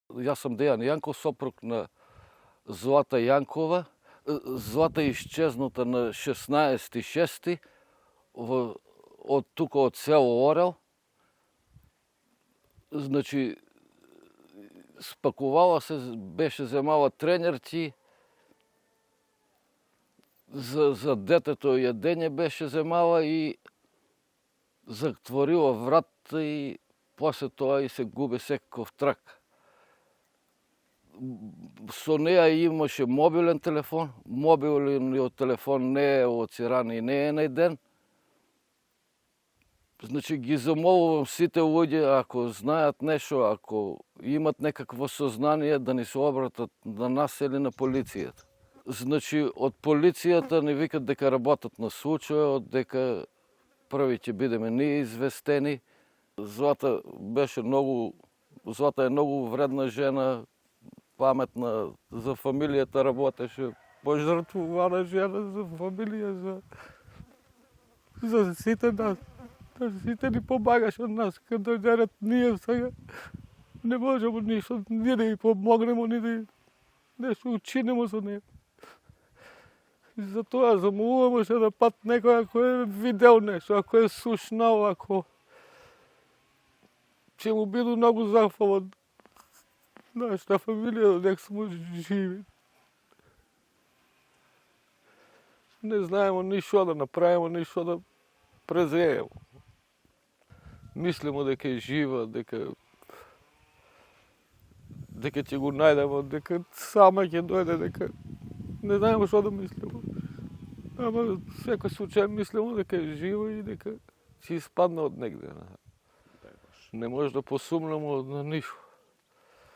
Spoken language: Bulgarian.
Јас сум Дејан Јанков, сопруг на Злата Јанкова. Злата е исчезната на 16.6. од тука од село Орел. Значи, спакувала се, беше земала тренерки, за детето јадење беше земала и затворила вратата и после тоа и се губи секаков трак. Со неја имаше мобилен телефон. Мобилниот телефон не е оциран и не е најден. Значи ги замолувам сите луѓе, ако знаат нешто, ако имат некакво сознание, да ни се обратат на нас или на полицијата. Значи, од полицијата ни викат дека работат на случајот, дека први ќе бидеме ние известени. Злата е многу вредна жена, паметна, за фамилијата работеше, пожртвувана жена за фамилија, за сите нас. Сите ни помагаше од нас, кога дојдерат ние сега. Не можеме ништо, ни да ја помогнемо, ни да нешто учинемо за неја. И затоа замолуваме ше да пат некој ако е видел нешто, ако е слушнал, ако ќе му биду многу захвала нашата фамилија, дека сме живи. Не знаеме ништо да направиме, ништо да презееме. Мислимо дека е жива, дека ќе го најдеме, дека сама ќе дојде, дека не знаеме што да мислиме. Ама секој случај мислимо дека е жива и дека ќе испадне од негде. Не може да посумнеме на ништо.